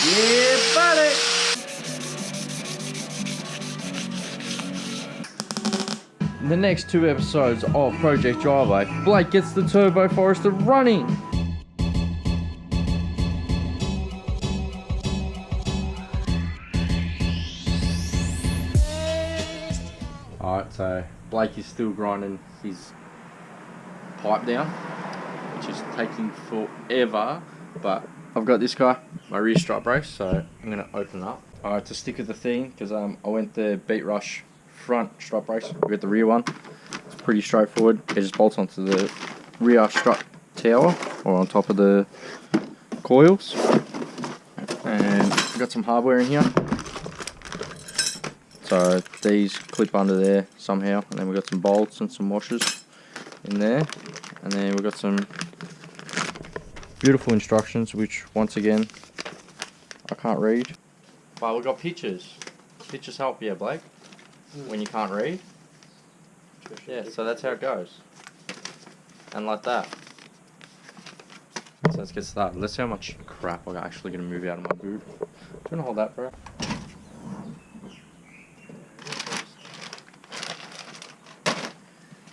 Yeah, buddy. In the next 2 episodes of Project Driveway, Blake gets the Turbo Forester running. Alright, so Blake is still grinding his pipe down, which is taking forever, but I've got this guy, my rear strut brace, so I'm going to open it up. Alright, to stick with the theme, because I went the Beat Rush front strut brace, we got the rear one. It's pretty straightforward. It just bolts onto the rear strut tower, or on top of the coils. And we've got some hardware in here. So these clip under there somehow, and then we've got some bolts and some washers in there. And then we've got some beautiful instructions, which once again, I can't read. But we've got pictures. Pictures help, yeah, Blake? When you can't read. Yeah, so that's how it goes. And like that. So let's get started. Let's see how much crap I'm actually going to move out of my boot. Do you want to hold that, bro?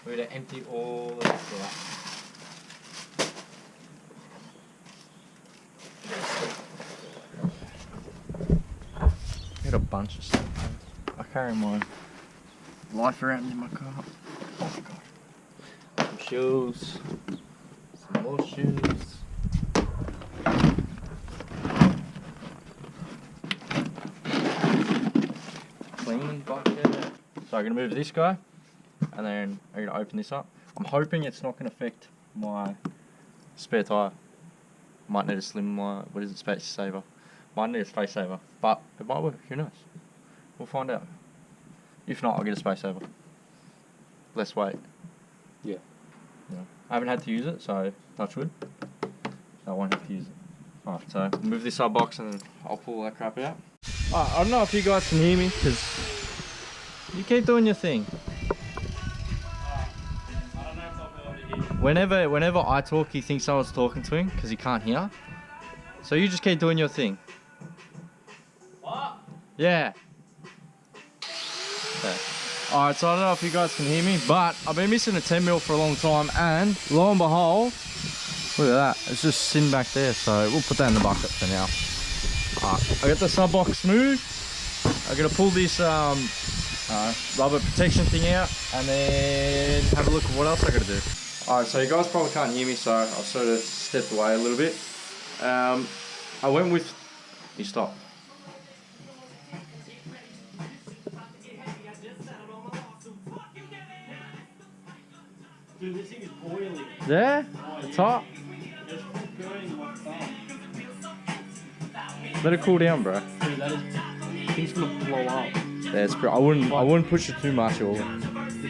We're going to empty all of this out. Got a bunch of stuff. I carry my life around in my car. Oh my god. Some shoes. Some more shoes. Cleaning bucket. So I'm going to move this guy. And then I'm going to open this up. I'm hoping it's not going to affect my spare tyre. Might need a slim, what is it, space saver. Might need a space saver. But it might work, who knows? We'll find out. If not, I'll get a space saver. Less weight. Yeah. I haven't had to use it, so touch wood. I won't have to use it. Alright, so move this sub box and then I'll pull all that crap out. I don't know if you guys can hear me, because you keep doing your thing. Whenever I talk, he thinks someone's talking to him because he can't hear. So you just keep doing your thing. What? Yeah. Okay. Alright, so I don't know if you guys can hear me, but I've been missing a 10mm for a long time, and lo and behold, look at that. It's just sitting back there, so we'll put that in the bucket for now. Alright, I got the sub box smooth. I'm gonna pull this rubber protection thing out, and then have a look at what else I gotta do. Alright, so you guys probably can't hear me, so I've sort of stepped away a little bit. I went with... You stop. Dude, this thing is boiling. Yeah? It's hot. Just burning my thumb. Let it cool down, bro. Dude, that is... Thing's gonna blow up. Yeah, it's I wouldn't push it too much, or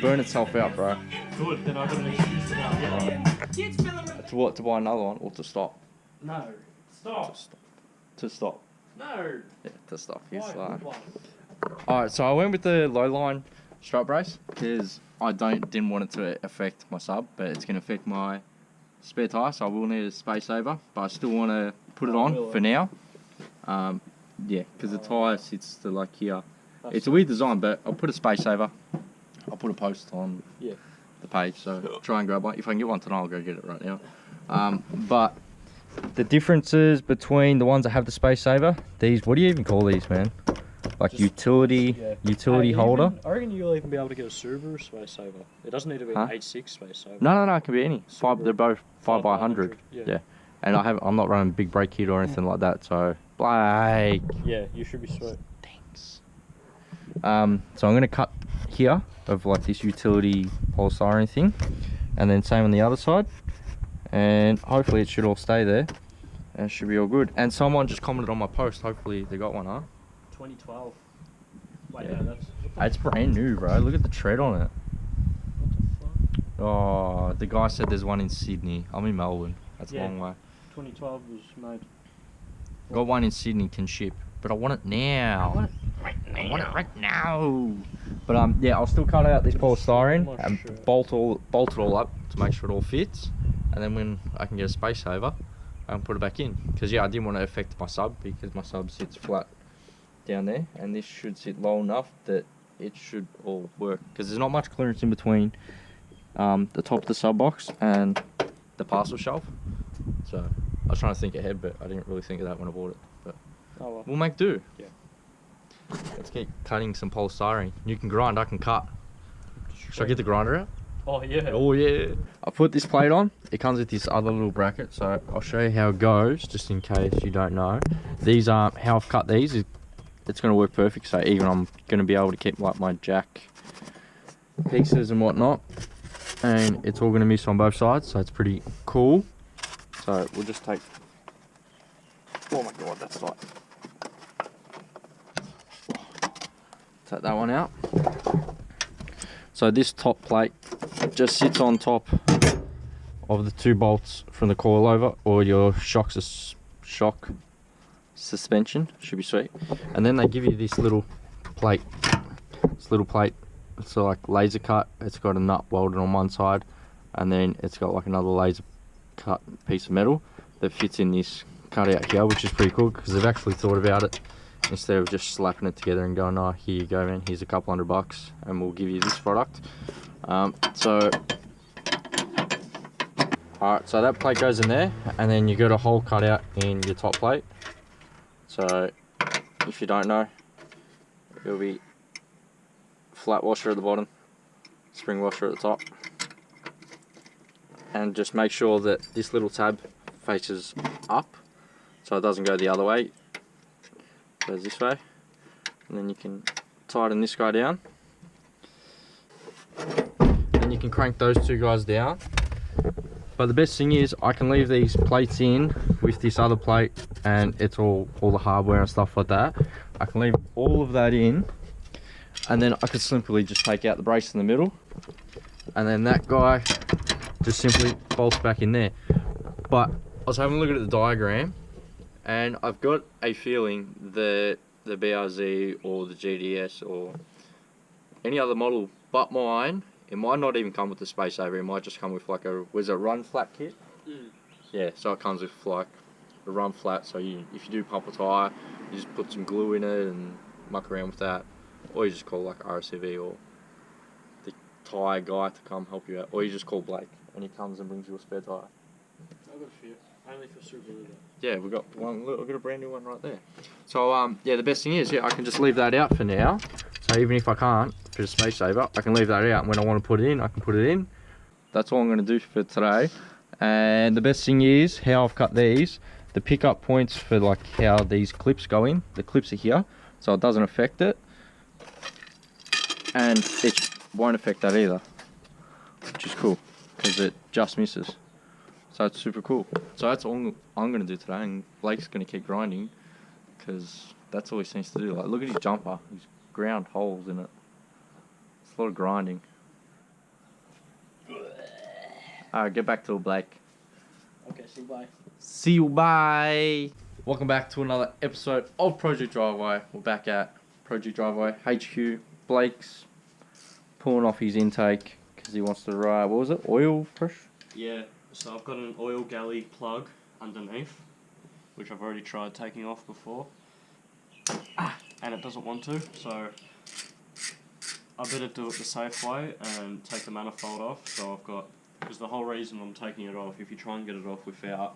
burn itself out, bro. Good, then I got an excuse to now. To buy another one, or to stop. No. Stop. To stop. No. Yeah, to stop. He's Why? Alright, so I went with the low line strut brace because I didn't want it to affect my sub, but it's going to affect my spare tyre, so I will need a space saver, but I still want to put it on for now. Yeah, because the tyre sits to like here. It's a weird design, but I'll put a space saver. I'll put a post on the page, so try and grab one. If I can get one tonight, I'll go get it right now. But the differences between the ones that have the space saver, these, what do you even call these, man? Like just, utility holder? I reckon you'll even be able to get a Subaru space saver. It doesn't need to be an H6 space saver. No, it can be any. They're both 5x100. Yeah. And I'm not running big brake kit or anything like that, so Blake. Yeah, you should be sweet. Thanks. So I'm gonna cut here of like this utility polystyrene thing, and then same on the other side, and hopefully it should all stay there, and it should be all good. And someone just commented on my post. Hopefully they got one, huh? 2012. Wait, yeah. no, It's brand new, bro. Look at the tread on it. What the fuck? Oh, the guy said there's one in Sydney. I'm in Melbourne. That's a long way. 2012 was made. Got one in Sydney, can ship, but I want it now. I want it right now. But yeah, I'll still cut out this polystyrene and bolt it all up to make sure it all fits. And then when I can get a space saver, and put it back in. Because yeah, I didn't want to affect my sub because my sub sits flat down there, and this should sit low enough that it should all work. Because there's not much clearance in between the top of the sub box and the parcel shelf. So I was trying to think ahead, but I didn't really think of that when I bought it. But we'll make do. Yeah. Let's keep cutting some polystyrene. You can grind, I can cut. Should I get the grinder out? Oh yeah. Oh yeah. I put this plate on. It comes with this other little bracket, so I'll show you how it goes, just in case you don't know. These are how I've cut these. It's going to work perfect. So even I'm going to be able to keep like my jack pieces and whatnot, and it's all going to miss on both sides. So it's pretty cool. So we'll just take. Oh my god, that's tight. Take that one out. So this top plate just sits on top of the 2 bolts from the coilover or your shock suspension. Should be sweet. And then they give you this little plate. It's like laser cut. It's got a nut welded on one side, and then it's got like another laser cut piece of metal that fits in this cutout here, which is pretty cool because they've actually thought about it. Instead of just slapping it together and going, oh, here you go, man, here's a couple $100 and we'll give you this product. So that plate goes in there, and then you got a hole cut out in your top plate. So if you don't know, it'll be flat washer at the bottom, spring washer at the top. And just make sure that this little tab faces up so it doesn't go the other way. Goes this way, and then you can tighten this guy down. Then you can crank those 2 guys down. But the best thing is I can leave these plates in with this other plate, and it's all the hardware and stuff like that. I can leave all of that in, and then I could simply just take out the brace in the middle, and then that guy just simply bolts back in there. But I was having a look at the diagram, and I've got a feeling that the BRZ or the GDS or any other model but mine, it might not even come with the space saver. It might just come with like a run flat kit. Yeah, so it comes with like a run flat. So if you do pump a tyre, you just put some glue in it and muck around with that, or you just call like RCV or the tyre guy to come help you out, or you just call Blake and he comes and brings you a spare tyre. I've got a few, only for Subaru. Yeah, we've got one. Look, we've got a brand new one right there. So yeah, the best thing is, yeah, I can just leave that out for now. So even if I can't for the space saver, I can leave that out, and when I want to put it in, I can put it in. That's all I'm going to do for today. And the best thing is how I've cut these. The pickup points for like how these clips go in. The clips are here, so it doesn't affect it, and it won't affect that either, which is cool because it just misses. So it's super cool. So that's all I'm going to do today, and Blake's going to keep grinding because that's all he seems to do. Like, look at his jumper. He's ground holes in it. It's a lot of grinding. Alright, get back to it, Blake. Okay, see you, bye. See you, bye. Welcome back to another episode of Project Driveway. We're back at Project Driveway HQ. Blake's pulling off his intake because he wants to ride, what was it, oil push? Yeah, so I've got an oil galley plug underneath, which I've already tried taking off before, and it doesn't want to, so I better do it the safe way and take the manifold off. So I've got, because the whole reason I'm taking it off, if you try and get it off without,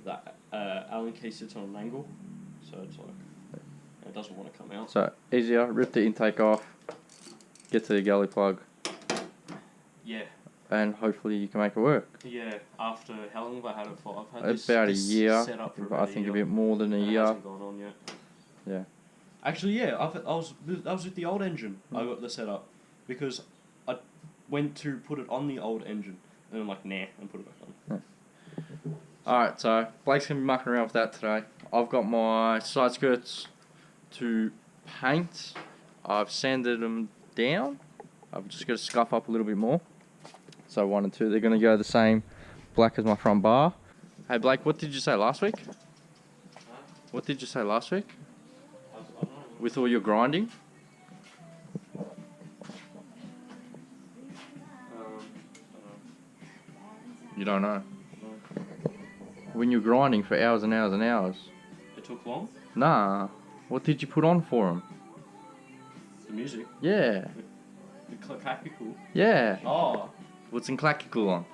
that Allen key sits on an angle, so it's like, it doesn't want to come out. So easier, rip the intake off, get to the galley plug. Yeah. And hopefully you can make it work. Yeah, after, how long have I had it for? I've had about a year, set up for but I think a bit more than a year. It hasn't gone on yet. Yeah. Actually, yeah, I was with the old engine. I got the setup because I went to put it on the old engine and I'm like, nah, and put it back on. Yeah. Alright, so Blake's going to be mucking around with that today. I've got my side skirts to paint. I've sanded them down. I've just got to scuff up a little bit more. So 1 and 2, they're going to go the same black as my front bar. Hey Blake, what did you say last week? Huh? What did you say last week? With all your grinding? You don't know? when you're grinding for hours and hours and hours. It took long? Nah. What did you put on for them? The music? Yeah. The classical? Yeah. Oh. What's in classical on?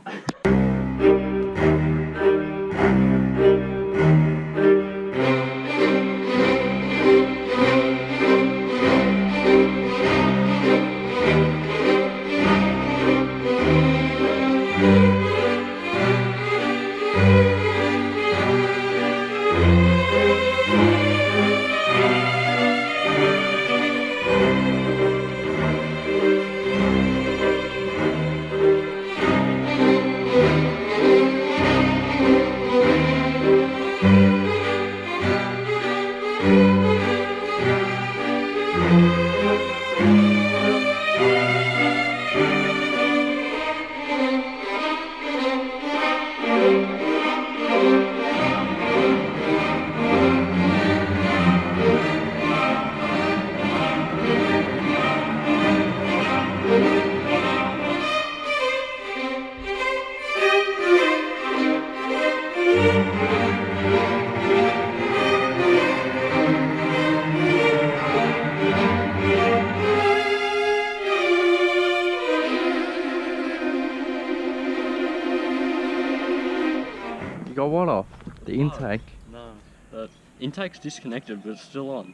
You got what off? The intake? No. The intake's disconnected, but it's still on.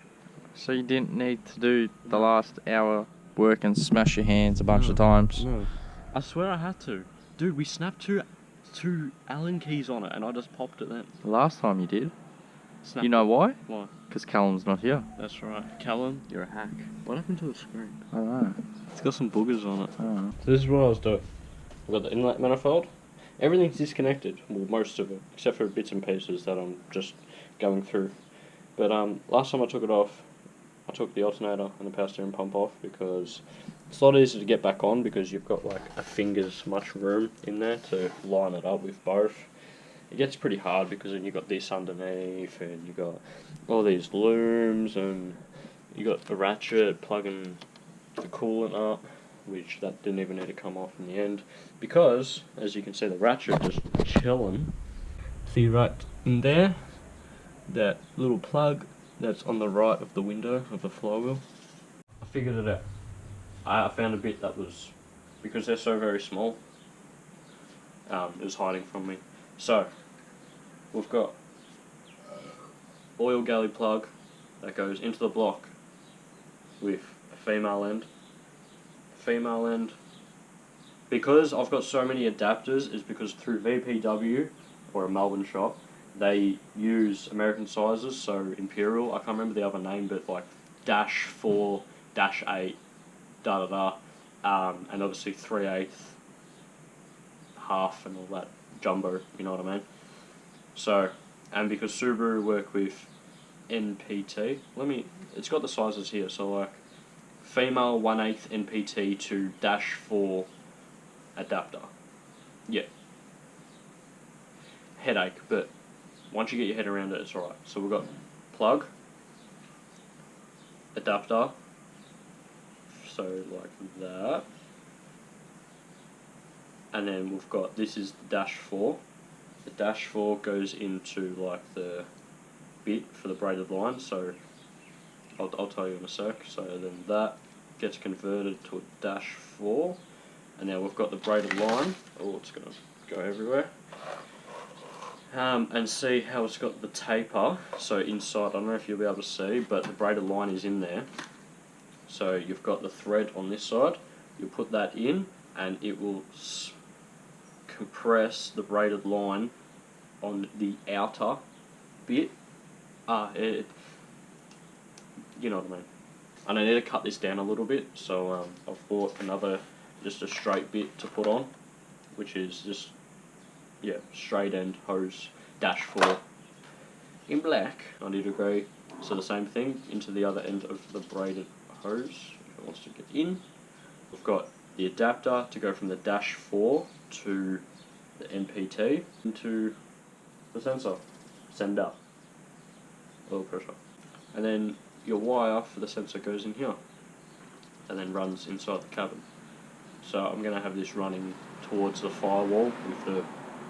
So you didn't need to do the last hour work and smash your hands a bunch of times? No. I swear I had to. Dude, we snapped two Allen keys on it and I just popped it then. The last time you did. Snapped You know why? Why? Because Callum's not here. That's right. Callum, you're a hack. What happened to the screen? I don't know. It's got some boogers on it. I don't know. So this is what I was doing. I've got the inlet manifold. Everything's disconnected. Well, most of it. Except for bits and pieces that I'm just going through. But last time I took it off, I took the alternator and the power steering pump off because it's a lot easier to get back on because you've got like a finger's much room in there to line it up with both. It gets pretty hard because then you've got this underneath and you've got all these looms and you got the ratchet plugging the coolant up, which that didn't even need to come off in the end because, as you can see, the ratchet just chilling. See right in there, that little plug that's on the right of the window of the flywheel. I figured it out. I found a bit that was, because they're so very small, it was hiding from me. So, we've got oil galley plug that goes into the block with a female end. Female end, because I've got so many adapters, is because through VPW, or a Melbourne shop, they use American sizes, so Imperial, I can't remember the other name, but like -4, -8, da da da, and obviously 3/8, half and all that jumbo, you know what I mean? So, and because Subaru work with NPT, it's got the sizes here, so like female 1/8 NPT to -4 adapter. Yeah. Headache, but once you get your head around it, it's alright. So we've got plug, adapter, so like that, and then we've got, this is the -4. The -4 goes into like the bit for the braided line, so I'll tell you in a sec. So then that gets converted to a -4, and now we've got the braided line. Oh, it's gonna go everywhere. And see how it's got the taper. So inside, I don't know if you'll be able to see, but the braided line is in there. So you've got the thread on this side. You put that in, and it will compress the braided line on the outer bit. You know what I mean. And I need to cut this down a little bit, so I've bought just a straight bit to put on, which is just, yeah, straight end hose -4 in black, 90 degree. So the same thing into the other end of the braided hose if it wants to get in. We've got the adapter to go from the -4 to the NPT into the sender, oil pressure, and then your wire for the sensor goes in here and then runs inside the cabin. So I'm going to have this running towards the firewall with the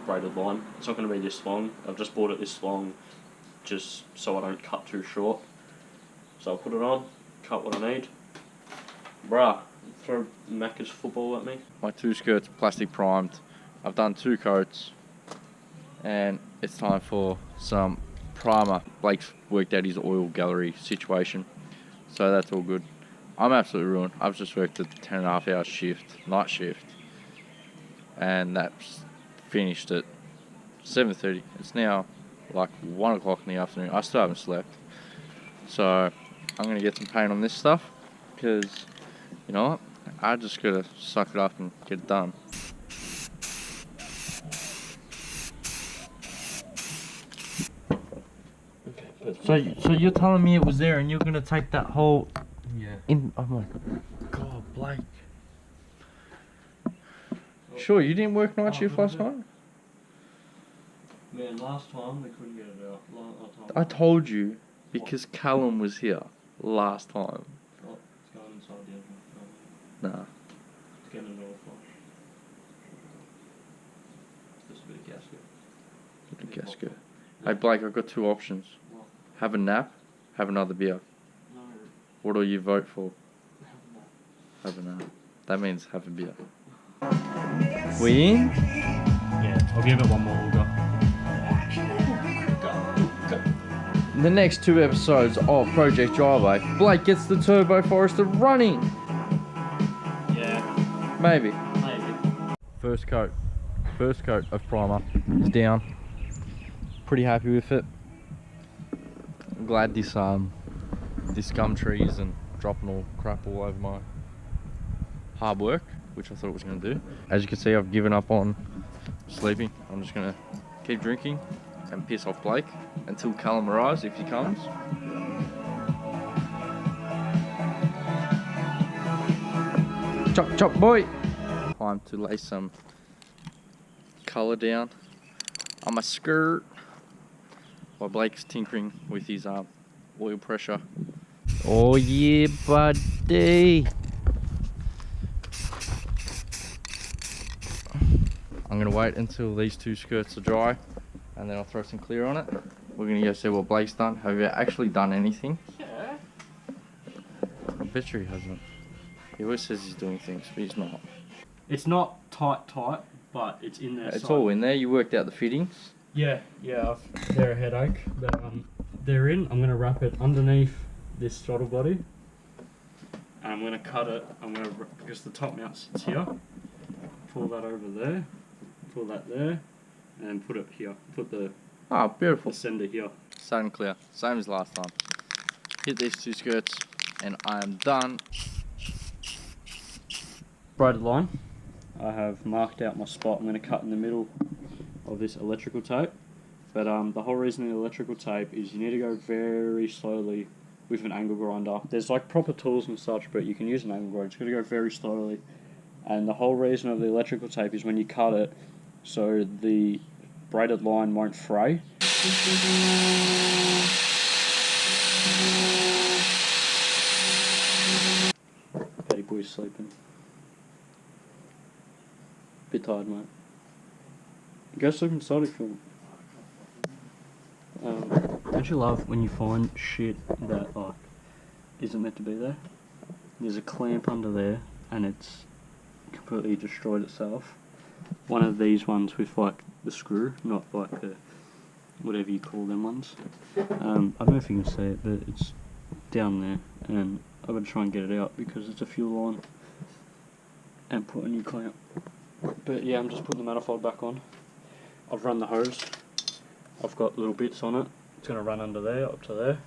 braided line. It's not going to be this long. I've just bought it this long just so I don't cut too short. So I'll put it on, cut what I need. Bruh, throw Macca's football at me. My 2 skirts are plastic primed. I've done 2 coats. And it's time for some primer. Blake's worked out his oil gallery situation. So that's all good. I'm absolutely ruined. I've just worked a 10.5 hour shift, night shift. And that's finished at 7:30. It's now like 1 o'clock in the afternoon. I still haven't slept. So I'm going to get some paint on this stuff. Because, you know what? I just got to suck it up and get it done. So you're telling me it was there and you're going to take that whole... Yeah. Oh my God, Blake. Sure, you didn't work night shift last night? Man, last time they couldn't get it out. I told you because Callum was here last time. Oh, it's going inside the engine. Nah. It's getting it all flush. Just a bit of gasket. Gasket. Hey Blake, I've got 2 options. What? Have a nap, have another beer. No. What do you vote for? Have a nap. That means have a beer. We in? Yeah, I'll give it one more. We'll go. The next 2 episodes of Project Driveway, Blake gets the Turbo Forester running. Yeah. Maybe. Maybe. First coat of primer is down. Pretty happy with it. I'm glad this gum tree isn't dropping all crap all over my hard work, which I thought it was going to do. As you can see, I've given up on sleeping. I'm just going to keep drinking and piss off Blake until Callum arrives, if he comes. Chop chop boy! Time to lay some colour down on my skirt while Blake's tinkering with his oil pressure. Oh yeah, buddy! I'm gonna wait until these 2 skirts are dry and then I'll throw some clear on it. We're gonna go see what Blake's done. Have you actually done anything? Yeah. I bet you he hasn't. He always says he's doing things, but he's not. It's not tight, but it's in there. It's all in there. You worked out the fittings. Yeah. They're a headache, but they're in. I'm gonna wrap it underneath this throttle body, and I'm gonna cut it. Because the top mount sits here. Pull that over there. Pull that there, and put it here. Put the Beautiful. sender here. Set and clear. Same as last time. Hit these 2 skirts, and I am done. Braided line. I have marked out my spot. I'm going to cut in the middle of this electrical tape. But the whole reason the electrical tape is you need to go very slowly with an angle grinder. There's like proper tools and such, but you can use an angle grinder. It's got to go very slowly. And the whole reason of the electrical tape is when you cut it, so the braided line won't fray. Petty boy's sleeping. Bit tired, mate. Go sleep inside if you want. Don't you love when you find shit that like isn't meant to be there? There's a clamp under there and it's completely destroyed itself. One of these ones with like the screw, not like the whatever you call them ones. I don't know if you can see it, but it's down there and I've got to try and get it out because it's a fuel line and put a new clamp. But yeah, I'm just putting the manifold back on. I've run the hose. I've got little bits on it. It's going to run under there, up to there.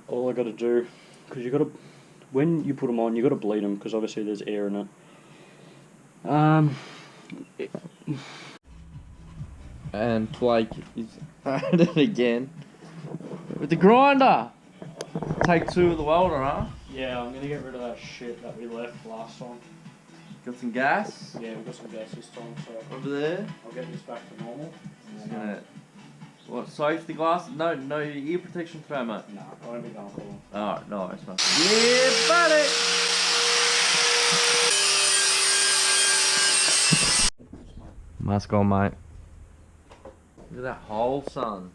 All I got to do, because you got to, when you put them on, you got to bleed them because obviously there's air in it. And Blake is at it again with the grinder. Take 2 of the welder, huh? Yeah, I'm going to get rid of that shit that we left last time. Got some gas. Yeah, we've got some gas this time, so Over there. I'll get this back to normal. Just gonna... What, safety glasses? No ear protection today, mate. No, I won't be going for them. Alright, nice, nice. Yeah, buddy! Mask on, mate. Look at that hole, son.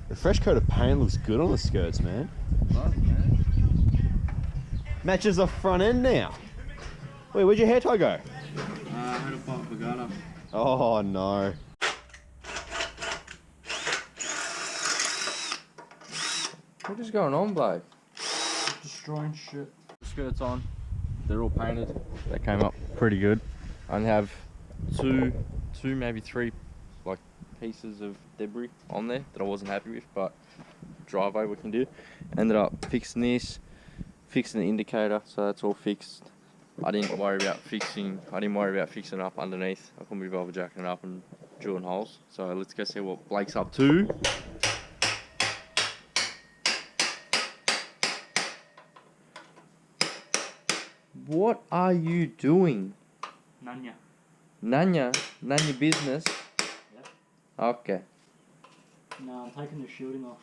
The fresh coat of paint looks good on the skirts, man. Nice, man. Matches the front end now. Wait, where'd your hair tie go? I had a pop vagina. Oh no. What is going on, bloke? Destroying shit. Skirts on. They're all painted. They came up pretty good. I only have two, maybe three, like pieces of debris on there that I wasn't happy with, but driveway we can do. Ended up fixing this, fixing the indicator, so that's all fixed. I didn't worry about fixing it up underneath. I couldn't be bothered jacking it up and drilling holes. So let's go see what Blake's up to. What are you doing? Nanya. Nanya business? Yep. Okay. No, I'm taking the shielding off.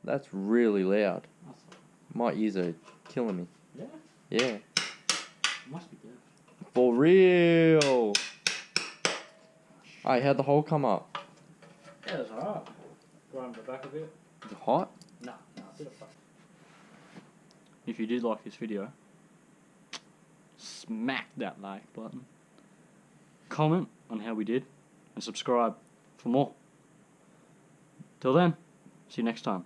That's really loud. That's My ears are killing me. Yeah? Yeah. It must be deaf. For real. Hey, how'd the hole come up? Yeah, it's alright. Grind the back a bit. Is it hot? Nah, a bit of fun. If you did like this video, smack that like button. Comment on how we did, and subscribe for more. Till then, see you next time.